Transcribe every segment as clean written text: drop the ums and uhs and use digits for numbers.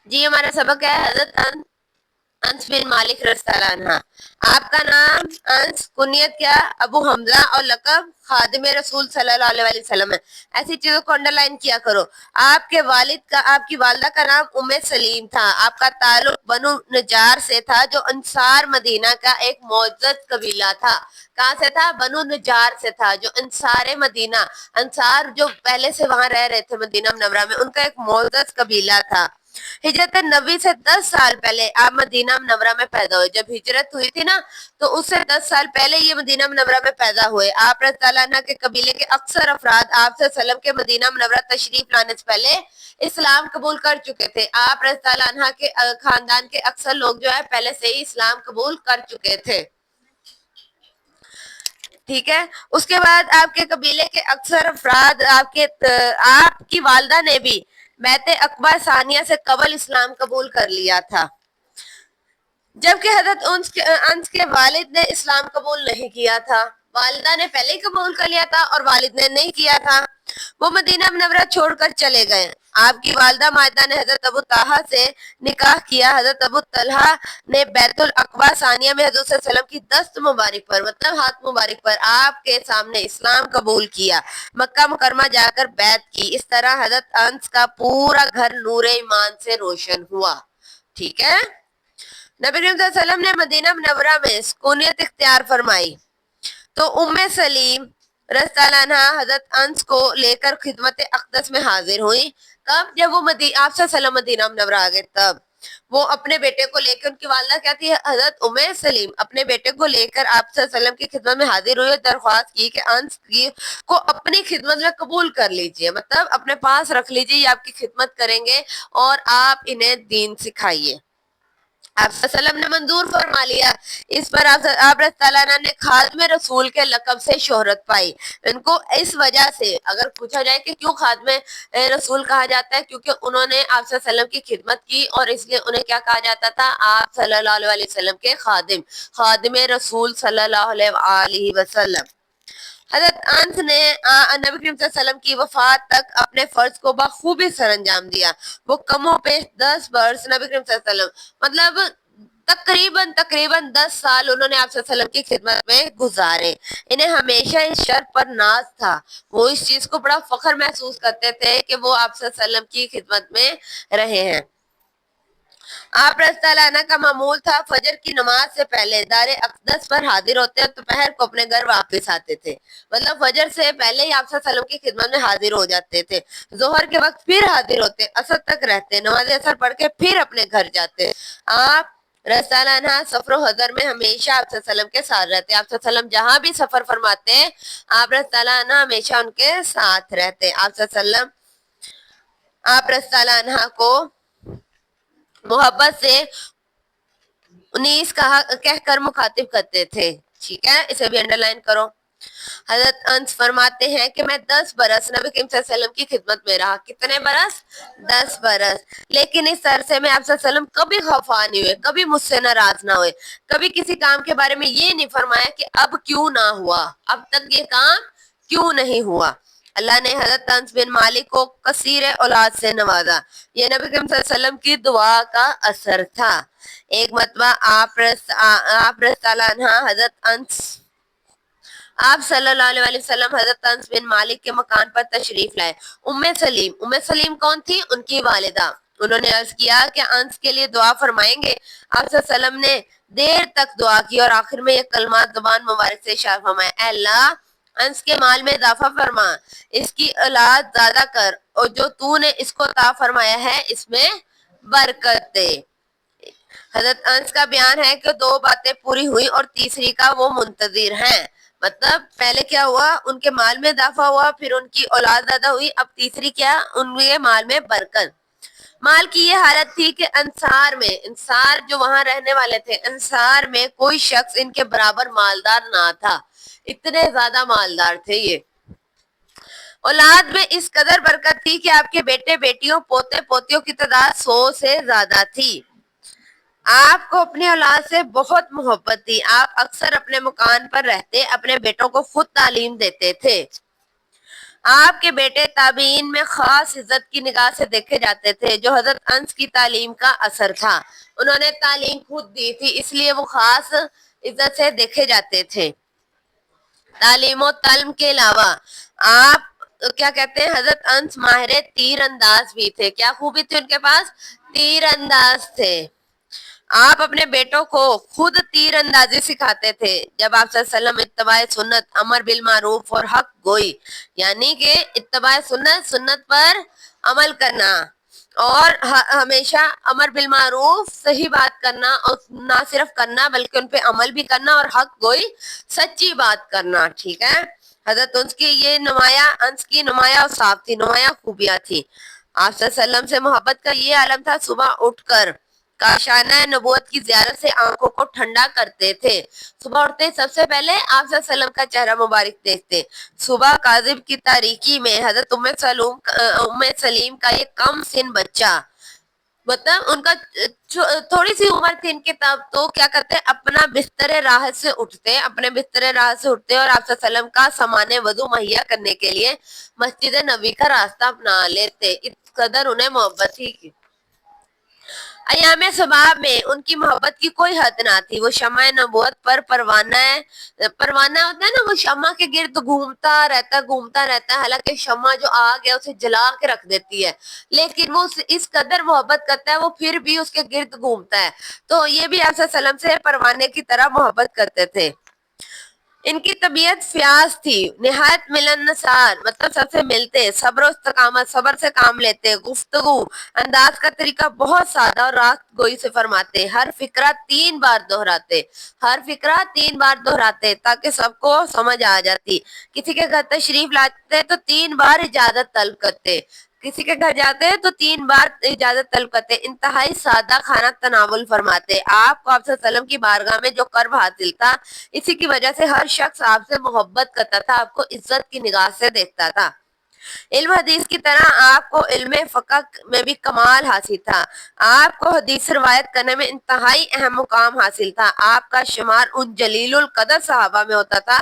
جی ہمارا سبق ہے حضرت انس بن مالک رضی اللہ عنہ. آپ کا نام انس، کنیت کیا ابو حمزہ اور لقب خادم رسول صلی اللہ علیہ وسلم ہے. ایسی چیزوں کو انڈر لائن کیا کرو. آپ کے والد کا، آپ کی والدہ کا نام ام سلیم تھا. آپ کا تعلق بنو نجار سے تھا جو انصار مدینہ کا ایک معزز قبیلہ تھا. کہاں سے تھا؟ بنو نجار سے تھا جو انصار مدینہ، انصار جو پہلے سے وہاں رہ رہے تھے مدینہ منورہ میں، ان کا ایک معزز قبیلہ تھا. ہجرت نبی سے 10 سال پہلے آپ مدینہ منورہ میں پیدا ہوئے. جب ہجرت ہوئی تھی نا تو اس سے 10 سال پہلے یہ مدینہ منورہ میں پیدا ہوئے. آپ رضی اللہ عنہ کے قبیلے کے اکثر افراد آپ صلی اللہ علیہ وسلم کے مدینہ منورہ تشریف لانے سے پہلے اسلام قبول کر چکے تھے. آپ رضی اللہ عنہ کے خاندان کے اکثر لوگ جو ہے پہلے سے ہی اسلام قبول کر چکے تھے. ٹھیک ہے. اس کے بعد آپ کے قبیلے کے اکثر افراد آپ کی والدہ نے بھی بیعت عقبہ ثانیہ سے قبل اسلام قبول کر لیا تھا، جبکہ حضرت انس کے والد نے اسلام قبول نہیں کیا تھا. والدہ نے پہلے ہی قبول کر لیا تھا اور والد نے نہیں کیا تھا. وہ مدینہ منورہ چھوڑ کر چلے گئے. آپ کی والدہ ماجدہ نے حضرت ابو طلحہ سے نکاح کیا. حضرت ابو طلحہ نے بیت العقبہ ثانیہ میں حضور صلی اللہ علیہ وسلم کی دست مبارک پر، مطلب ہاتھ مبارک پر، آپ کے سامنے اسلام قبول کیا. مکہ مکرمہ جا کر بیعت کی. اس طرح حضرت انس کا پورا گھر نور ایمان سے روشن ہوا. ٹھیک ہے. نبی کریم صلی اللہ علیہ وسلم نے مدینہ منورہ میں سکونیت اختیار فرمائی تو ام سلیم رضی اللہ عنہ حضرت انس کو لے کر خدمت اقدس میں حاضر ہوئی. کب؟ جب وہ آپ صلی اللہ علیہ وسلم مدینہ منورہ آ گئے تب وہ اپنے بیٹے کو لے کے، ان کی والدہ کیا تھی؟ حضرت ام سلیم، اپنے بیٹے کو لے کر آپ صلی اللہ علیہ وسلم کی خدمت میں حاضر ہوئی اور درخواست کی کہ انس کو اپنی خدمت میں قبول کر لیجئے، مطلب اپنے پاس رکھ لیجئے، یہ آپ کی خدمت کریں گے اور آپ انہیں دین سکھائیے. آپ صلی اللہ علیہ وسلم نے منظور فرما لیا. اس پر آپ رضی اللہ عنہ نے خادم رسول کے لقب سے شہرت پائی. ان کو اس وجہ سے اگر پوچھا جائے کہ کیوں خادم رسول کہا جاتا ہے، کیونکہ انہوں نے آپ صلی اللہ علیہ وسلم کی خدمت کی اور اس لیے انہیں کیا کہا جاتا تھا؟ آپ صلی اللہ علیہ وسلم کے خادم رسول صلی اللہ علیہ وسلم. حضرت انس نے نبی کریم صلی اللہ علیہ وسلم کی وفات تک اپنے فرض کو بخوبی سر انجام دیا. وہ کم و بیش 10 برس نبی کریم صلی اللہ علیہ وسلم، مطلب تقریباً 10 سال انہوں نے آپ صلی اللہ علیہ وسلم کی خدمت میں گزارے. انہیں ہمیشہ اس شرط پر ناز تھا، وہ اس چیز کو بڑا فخر محسوس کرتے تھے کہ وہ آپ صلی اللہ علیہ وسلم کی خدمت میں رہے ہیں. آپ رضی اللہ عنہ کا معمول تھا فجر کی نماز سے پہلے دار اقدس پر حاضر ہوتے اور دوپہر کو اپنے گھر واپس آتے تھے. مطلب فجر سے پہلے ہی آپ صلی اللہ علیہ وسلم کی خدمت میں حاضر ہو جاتے تھے. ظہر کے وقت پھر حاضر ہوتے، عصر تک رہتے، نماز عصر پڑھ کے پھر اپنے گھر جاتے. آپ رضی اللہ عنہ سفر و حضر میں ہمیشہ آپ صلی اللہ علیہ وسلم کے ساتھ رہتے. آپ صلی اللہ علیہ وسلم جہاں بھی سفر فرماتے ہیں آپ رضی اللہ عنہ ہمیشہ ان کے ساتھ رہتے. آپ صلی اللہ علیہ وسلم آپ رضی اللہ عنہ کو محبت سے 19 کہہ کر مخاطب کرتے تھے. ٹھیک ہے، اسے بھی انڈر لائن کرو. حضرت انس فرماتے ہیں کہ میں 10 برس نبی کریم صلی اللہ علیہ وسلم کی خدمت میں رہا. کتنے برس؟ 10 برس. لیکن اس عرصے میں آپ صلی اللہ علیہ وسلم کبھی خفا نہیں ہوئے، کبھی مجھ سے ناراض نہ ہوئے، کبھی کسی کام کے بارے میں یہ نہیں فرمایا کہ اب کیوں نہ ہوا، اب تک یہ کام کیوں نہیں ہوا. اللہ نے حضرت انس بن مالک کو کثیر اولاد سے نوازا. یہ نبی کریم صلی اللہ علیہ وسلم کی دعا کا اثر تھا. ایک مرتبہ آپ رضی اللہ عنہ آپ صلی اللہ علیہ وسلم حضرت انس بن مالک کے مکان پر تشریف لائے. ام سلیم کون تھی؟ ان کی والدہ. انہوں نے عرض کیا کہ انس کے لیے دعا فرمائیں گے. آپ صلی اللہ علیہ وسلم نے دیر تک دعا کی اور آخر میں یہ کلمات زبان مبارک سے ارشاد فرمایا: اے اللہ، انس کے مال میں اضافہ فرما، اس کی اولاد زیادہ کر اور جو تو نے اس کو عطا فرمایا ہے اس میں برکت دے. حضرت انس کا بیان ہے کہ 2 باتیں پوری ہوئی اور تیسری کا وہ منتظر ہیں. مطلب پہلے کیا ہوا؟ ان کے مال میں اضافہ ہوا، پھر ان کی اولاد زیادہ ہوئی، اب تیسری کیا؟ ان کے مال میں برکت. مال کی یہ حالت تھی کہ انصار جو وہاں رہنے والے تھے، انصار میں کوئی شخص ان کے برابر مالدار نہ تھا. اتنے زیادہ مالدار تھے یہ. اولاد میں اس قدر برکت تھی کہ آپ کے بیٹے بیٹیوں پوتے پوتیوں کی تعداد 100 سے زیادہ تھی. آپ کو اپنی اولاد سے بہت محبت تھی. آپ اکثر اپنے مکان پر رہتے، اپنے بیٹوں کو خود تعلیم دیتے تھے. آپ کے بیٹے تابعین میں خاص عزت کی نگاہ سے دیکھے جاتے تھے، جو حضرت انس کی تعلیم کا اثر تھا۔ انہوں نے تعلیم خود دی تھی، اس لیے وہ خاص عزت سے دیکھے جاتے تھے۔ تعلیم و تعلم کے علاوہ آپ کیا کہتے ہیں، حضرت انس ماہر تیر انداز بھی تھے۔ کیا خوبی تھی ان کے پاس؟ تیر انداز تھے۔ آپ اپنے بیٹوں کو خود تیر اندازی سکھاتے تھے۔ جب آپ صلی اللہ علیہ وسلم اتباع سنت، امر بالمعروف اور حق گوئی، یعنی کہ اتباع سنت، سنت پر عمل کرنا اور ہمیشہ امر بالمعروف، صحیح بات کرنا، اور نہ صرف کرنا بلکہ ان پہ عمل بھی کرنا، اور حق گوئی، سچی بات کرنا، ٹھیک ہے۔ حضرت انس کی یہ نمایاں اور صاف تھی، نمایاں خوبیاں تھی۔ آپ صلی اللہ علیہ وسلم سے محبت کا یہ عالم تھا، صبح اٹھ کر کاشانہ نبوت کی زیارت سے آنکھوں کو ٹھنڈا کرتے تھے۔ صبح اٹھتے سب سے پہلے آپ صلی اللہ علیہ وسلم کا چہرہ مبارک دیکھتے۔ صبح کاذب کی تاریکی میں حضرت ام سلیم کا یہ کم سن بچہ، مطلب ان کا تھوڑی سی عمر تھی ان کے تب، تو کیا کرتے، اپنا بستر راحت سے اٹھتے، اور آپ صلی اللہ علیہ وسلم کا سامان وضو مہیا کرنے کے لیے مسجد نبی کا راستہ اپنا لیتے۔ اس قدر انہیں محبت تھی۔ ایام صبح میں ان کی محبت کی کوئی حد نہ تھی۔ وہ شمع نبوت پر پروانہ ہوتا ہے نا، وہ شمع کے گرد گھومتا رہتا ہے، حالانکہ شمع جو آگ ہے اسے جلا کے رکھ دیتی ہے، لیکن وہ اس قدر محبت کرتا ہے، وہ پھر بھی اس کے گرد گھومتا ہے۔ تو یہ بھی آپ صلی اللہ علیہ وسلم سے پروانے کی طرح محبت کرتے تھے۔ ان کی طبیعت فیاض تھی، نہایت ملنسار، مطلب سب سے ملتے، صبر و استقامت، صبر سے کام لیتے، گفتگو انداز کا طریقہ بہت سادہ اور راست گوئی سے فرماتے، ہر فقرہ 3 بار دہراتے تاکہ سب کو سمجھ آ جاتی۔ کسی کے گھر تشریف لاتے تو 3 بار اجازت طلب کرتے، کسی کے گھر جاتے تو 3 بار اجازت طلب کرتے، انتہائی سادہ کھانا تناول فرماتے۔ آپ کو آپ صلی اللہ علیہ وسلم کی بارگاہ میں جو قرب حاصل تھا، اسی کی وجہ سے ہر شخص آپ سے محبت کرتا تھا، آپ کو عزت کی نگاہ سے دیکھتا تھا۔ علم حدیث کی طرح آپ کو علم فقہ میں بھی کمال حاصل تھا۔ آپ کو حدیث روایت کرنے میں انتہائی اہم مقام حاصل تھا۔ آپ کا شمار ان جلیل القدر صحابہ میں ہوتا تھا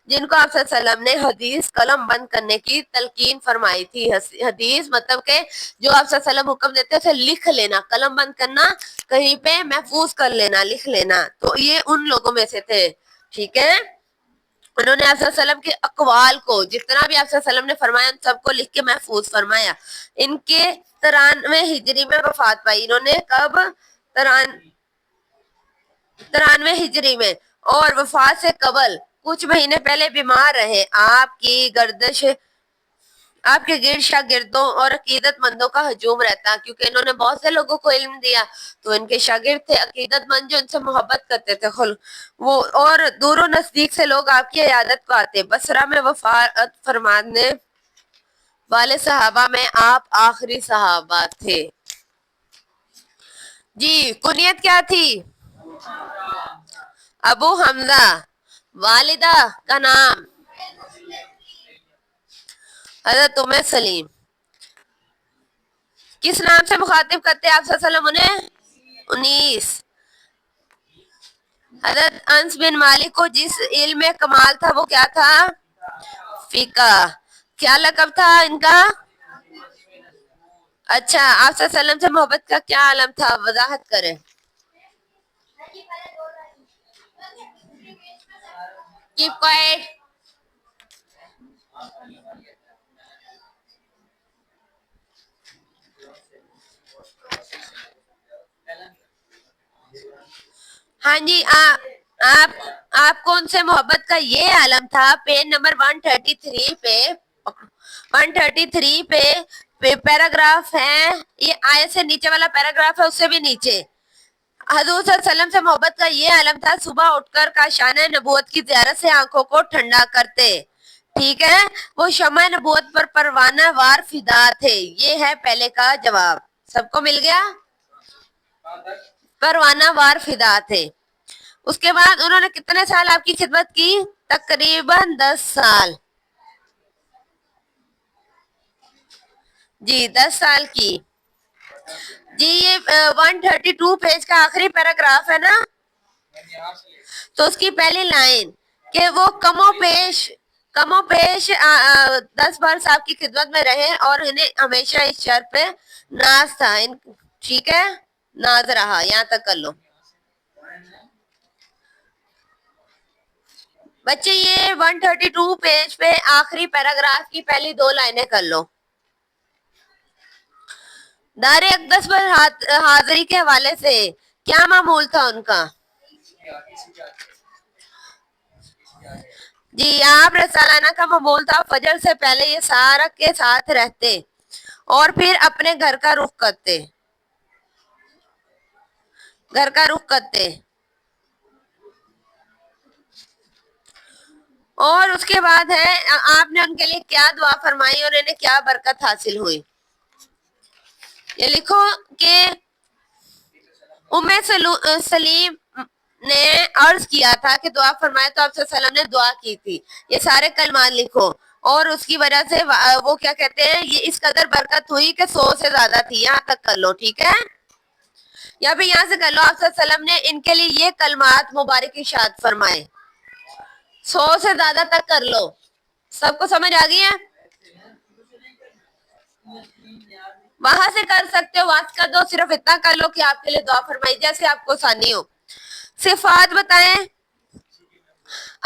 جن کو آپ صلی اللہ علیہ وسلم نے حدیث قلم بند کرنے کی تلقین فرمائی تھی۔ حدیث مطلب کہ جو آپ صلی اللہ علیہ وسلم حکم دیتے اسے لکھ لینا، قلم بند کرنا، کہیں پہ محفوظ کر لینا، لکھ لینا، تو یہ ان لوگوں میں سے تھے، ٹھیک ہے۔ انہوں نے آپ صلی اللہ علیہ وسلم کے اقوال کو، جتنا بھی آپ صلی اللہ علیہ وسلم نے فرمایا ان سب کو لکھ کے محفوظ فرمایا۔ ان کے 93 ہجری میں وفات پائی۔ انہوں نے کب؟ 93 ہجری میں، اور وفات سے قبل کچھ مہینے پہلے بیمار رہے۔ آپ کے گرد شاگردوں اور عقیدت مندوں کا ہجوم رہتا، کیونکہ انہوں نے بہت سے لوگوں کو علم دیا، تو ان کے شاگرد تھے، عقیدت مند جو ان سے محبت کرتے تھے، وہ اور دور و نزدیک سے لوگ آپ کی عیادت کو آتے۔ بصرہ میں وفات فرمانے والے صحابہ میں آپ آخری صحابہ تھے۔ جی، کنیت کیا تھی؟ ابو حمزہ۔ والدہ کا نام؟ حضرت ام سلیم۔ کس نام سے مخاطب کرتے آپ صلی اللہ علیہ وسلم انہیں؟ 19۔ حضرت انس بن مالک کو جس علم میں کمال تھا وہ کیا تھا؟ فقہ۔ کیا لقب تھا ان کا؟ اچھا، آپ صلی اللہ علیہ وسلم سے محبت کا کیا عالم تھا؟ وضاحت کریں۔ Keep quiet. ہاں جی، آپ کو ان سے محبت کا یہ عالم تھا۔ پیج نمبر 133 پہ پیراگراف ہے، یہ آیت سے نیچے والا پیراگراف ہے، اس سے بھی نیچے۔ حضور صلی اللہ علیہ وسلم سے محبت کا یہ عالم تھا، صبح اٹھ کر کاشانہ نبوت کی زیارت سے آنکھوں کو ٹھنڈا کرتے، ٹھیک ہے۔ وہ شمع نبوت پر پروانہ وار فدا تھے۔ یہ ہے پہلے کا جواب، سب کو مل گیا؟ پروانہ وار فدا تھے۔ اس کے بعد انہوں نے کتنے سال آپ کی خدمت کی؟ تقریباً 10 سال۔ جی، 10 سال کی۔ جی، یہ 132 پیج کا آخری پیراگراف ہے نا، تو اس کی پہلی لائن کہ وہ کم و پیش کم و بیش 10 برس آپ کی خدمت میں رہے اور انہیں ہمیشہ اس شرط پہ ناز تھا. ٹھیک ہے، ناز رہا. یہاں تک کر لو بچے. یہ 132 پیج پہ آخری پیراگراف کی پہلی 2 لائنیں کر لو. دار اقدس پر حاضری کے حوالے سے کیا معمول تھا ان کا؟ جی، آپ رسالانہ کا معمول تھا فجر سے پہلے یہ سارا کے ساتھ رہتے اور پھر اپنے گھر کا رخ کرتے. اور اس کے بعد ہے آپ نے ان کے لیے کیا دعا فرمائی اور انہیں کیا برکت حاصل ہوئی. یہ لکھو کہ ام سلیم نے عرض کیا تھا کہ دعا فرمائے تو آپ صلی اللہ علیہ وسلم نے دعا کی تھی. یہ سارے کلمات لکھو. اور اس کی وجہ سے وہ کیا کہتے ہیں، یہ اس قدر برکت ہوئی کہ 100 سے زیادہ تھی. یہاں تک کر لو. ٹھیک ہے، یا پھر یہاں سے کر لو آپ صلی اللہ علیہ وسلم نے ان کے لیے یہ کلمات مبارک ارشاد فرمائے. 100 سے زیادہ تک کر لو. سب کو سمجھ آ گئی ہے؟ وہاں سے کر سکتے ہو، وہاں سے کر دو. صرف اتنا کر لو کہ آپ کے لیے دعا فرمائی جیسے آپ کو آسانی ہو. صفات بتائیں.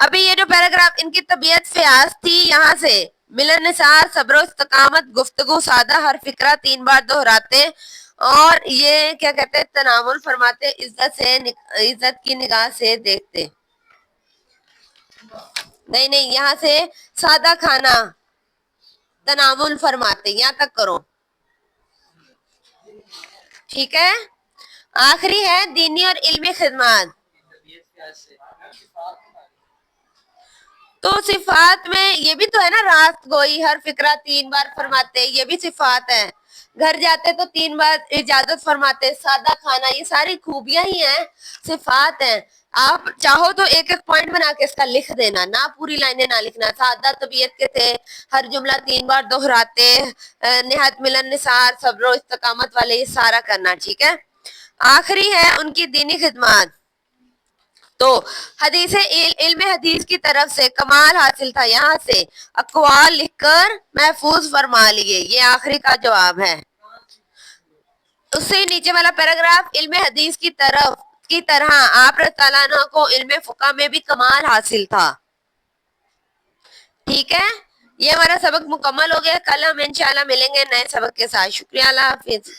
ابھی یہ جو پیراگراف، ان کی طبیعت فیاض تھی. یہاں سے ملن نثار، صبر و استقامت، گفتگو سادہ، ہر فکرہ 3 بار دہراتے اور یہ کیا کہتے ہیں تناول فرماتے، عزت کی نگاہ سے دیکھتے. نہیں، یہاں سے سادہ کھانا تناول فرماتے. یہاں تک کرو. ٹھیک ہے، آخری ہے دینی اور علمی خدمات. تو صفات میں یہ بھی تو ہے نا، راست گوئی، ہر فکرہ 3 بار فرماتے. یہ بھی صفات ہے. گھر جاتے تو 3 بار اجازت فرماتے. سادہ کھانا، یہ ساری خوبیاں ہی ہیں، صفات ہیں. آپ چاہو تو ایک ایک پوائنٹ بنا کے اس کا لکھ دینا، نہ پوری لائنیں نہ لکھنا. سادہ طبیعت کے تھے، ہر جملہ 3 بار دہراتے، نہایت ملن نثار، صبر و استقامت والے، یہ سارا کرنا. ٹھیک ہے، آخری ہے ان کی دینی خدمات. تو علم حدیث کی طرف سے کمال حاصل تھا. یہاں سے اقوال لکھ کر محفوظ فرما لیے. یہ آخری کا جواب ہے. اس سے نیچے والا پیراگراف، علم حدیث کی طرح آپ رضی اللہ عنہ کو علم فقہ میں بھی کمال حاصل تھا. ٹھیک ہے، یہ ہمارا سبق مکمل ہو گیا. کل ہم انشاءاللہ ملیں گے نئے سبق کے ساتھ. شکریہ، اللہ حافظ.